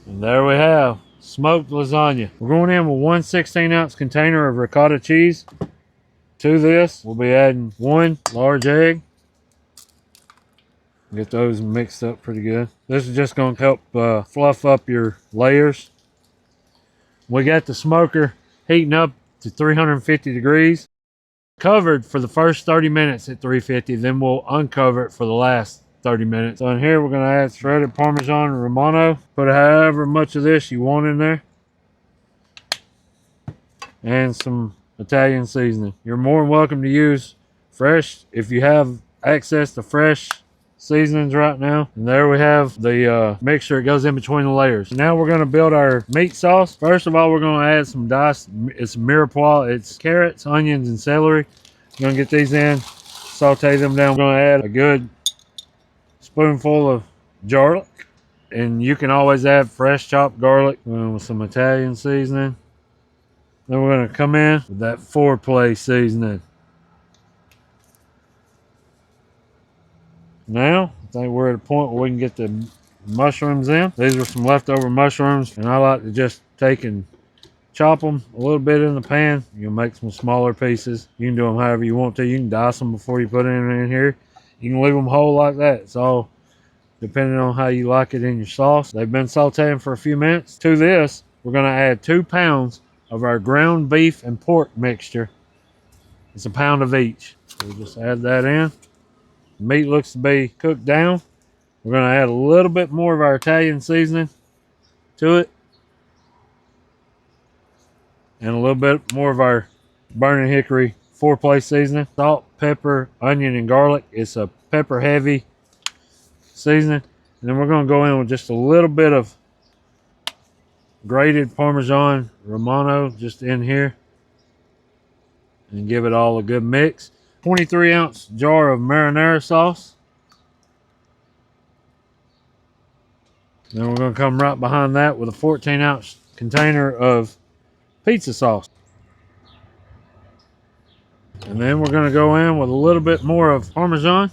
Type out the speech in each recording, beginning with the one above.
And there we have smoked lasagna. We're going in with 1 16-ounce container of ricotta cheese. To this, we'll be adding 1 large egg. Get those mixed up pretty good. This is just going to help fluff up your layers. We got the smoker heating up to 350 degrees. Covered for the first 30 minutes at 350, then we'll uncover it for the last 30 minutes. So in here, we're going to add shredded Parmesan Romano. Put however much of this you want in there. And some Italian seasoning. You're more than welcome to use fresh if you have access to fresh seasonings right now. And there we have the mixture. It goes in between the layers. Now we're going to build our meat sauce. First of all, we're going to add some diced, it's mirepoix, it's carrots, onions, and celery. We're going to get these in, saute them down. We're going to add a good spoonful of garlic, and you can always add fresh chopped garlic with some Italian seasoning. Then we're going to come in with that foreplay seasoning. Now, I think we're at a point where we can get the mushrooms in. These are some leftover mushrooms, and I like to just take and chop them a little bit in the pan. You can make some smaller pieces. You can do them however you want to. You can dice them before you put them in here. You can leave them whole like that. It's all depending on how you like it in your sauce. They've been sauteing for a few minutes. To this, we're going to add 2 pounds of our ground beef and pork mixture. It's a pound of each. So we'll just add that in. The meat looks to be cooked down. We're going to add a little bit more of our Italian seasoning to it. And a little bit more of our burning hickory 4-play seasoning. Salt, pepper, onion, and garlic. It's a pepper heavy seasoning. And then we're going to go in with just a little bit of grated Parmesan Romano just in here. And give it all a good mix. 23-ounce jar of marinara sauce. Then we're going to come right behind that with a 14-ounce container of pizza sauce. And then we're going to go in with a little bit more of Parmesan.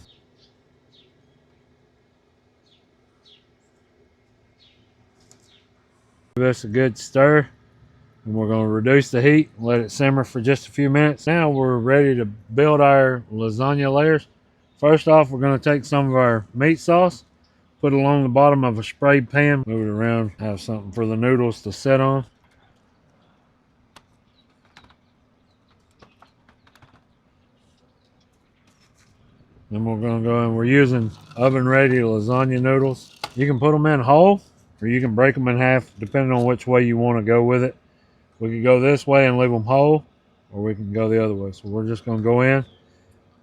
Give this a good stir. And we're going to reduce the heat and let it simmer for just a few minutes. Now we're ready to build our lasagna layers. First off, we're going to take some of our meat sauce, put it along the bottom of a sprayed pan, move it around, have something for the noodles to sit on. Then we're going to go in, we're using oven ready lasagna noodles. You can put them in whole, or you can break them in half depending on which way you want to go with it. We can go this way and leave them whole, or we can go the other way. So we're just going to go in,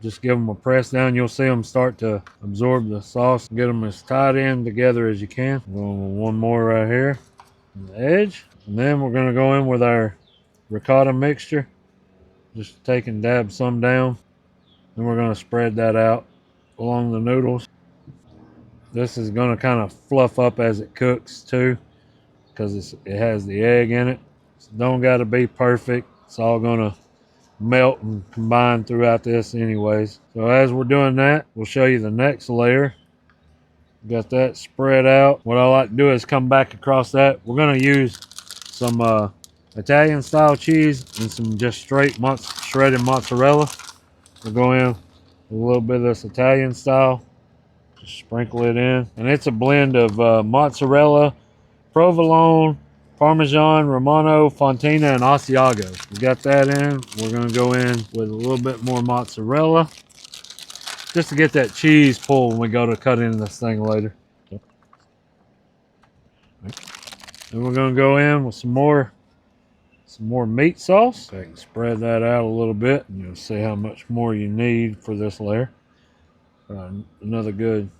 just give them a press down. You'll see them start to absorb the sauce. Get them as tight in together as you can. Going with one more right here on the edge. And then we're going to go in with our ricotta mixture. Just take and dab some down. Then we're going to spread that out along the noodles. This is going to kind of fluff up as it cooks too, because it has the egg in it. Don't got to be perfect. It's all going to melt and combine throughout this anyways. So as we're doing that, we'll show you the next layer. Got that spread out. What I like to do is come back across that. We're going to use some Italian style cheese and some just straight shredded mozzarella. We'll go in with a little bit of this Italian style. Just sprinkle it in. And it's a blend of mozzarella, provolone, Parmesan, Romano, Fontina, and Asiago. We got that in. We're going to go in with a little bit more mozzarella just to get that cheese pull when we go to cut into this thing later. Then we're going to go in with some more meat sauce. I can spread that out a little bit, and you'll see how much more you need for this layer. Another good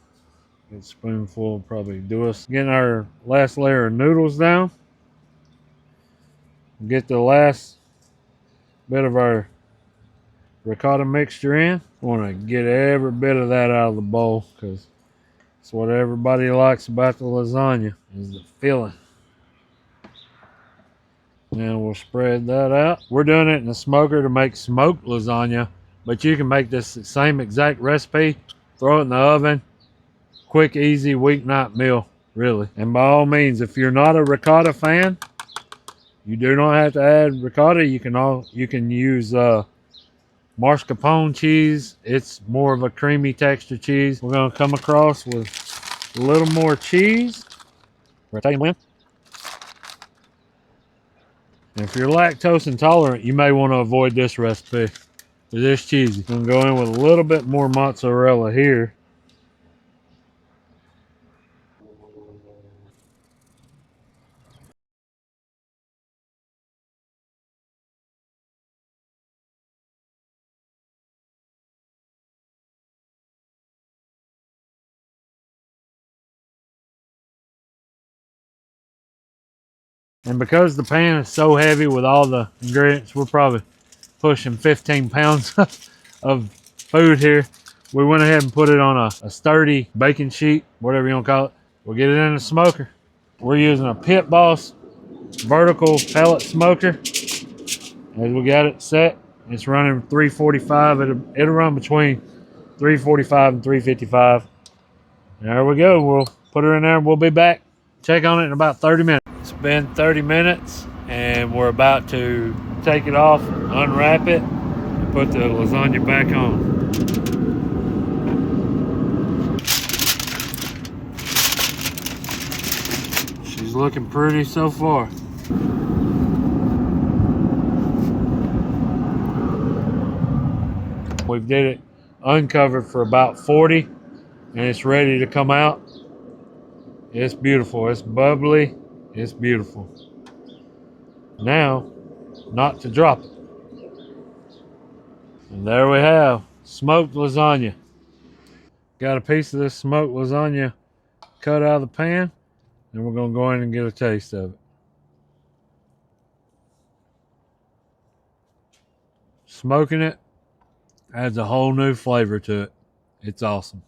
spoonful will probably do us. Getting our last layer of noodles down. Get the last bit of our ricotta mixture in. I want to get every bit of that out of the bowl, because it's what everybody likes about the lasagna, is the filling. And we'll spread that out. We're doing it in the smoker to make smoked lasagna, but you can make this same exact recipe, throw it in the oven, quick, easy weeknight meal. really. And by all means, if you're not a ricotta fan, you do not have to add ricotta. You can use mascarpone cheese. It's more of a creamy texture cheese. We're gonna come across with a little more cheese. We're taking blend. And if you're lactose intolerant, you may want to avoid this recipe. It is cheesy. I'm gonna go in with a little bit more mozzarella here. And because the pan is so heavy with all the ingredients, we're probably pushing 15 pounds of food here. We went ahead and put it on a sturdy baking sheet, whatever you want to call it. We'll get it in the smoker. We're using a Pit Boss vertical pellet smoker. As we got it set, it's running 345. It'll run between 345 and 355. There we go. We'll put her in there and we'll be back. Check on it in about 30 minutes. It's been 30 minutes and we're about to take it off, unwrap it, and put the lasagna back on. She's looking pretty so far. We did it uncovered for about 40 and it's ready to come out. It's beautiful. It's bubbly. It's beautiful. Now, not to drop it. And there we have smoked lasagna. Got a piece of this smoked lasagna cut out of the pan, and we're going to go in and get a taste of it. Smoking it adds a whole new flavor to it. It's awesome.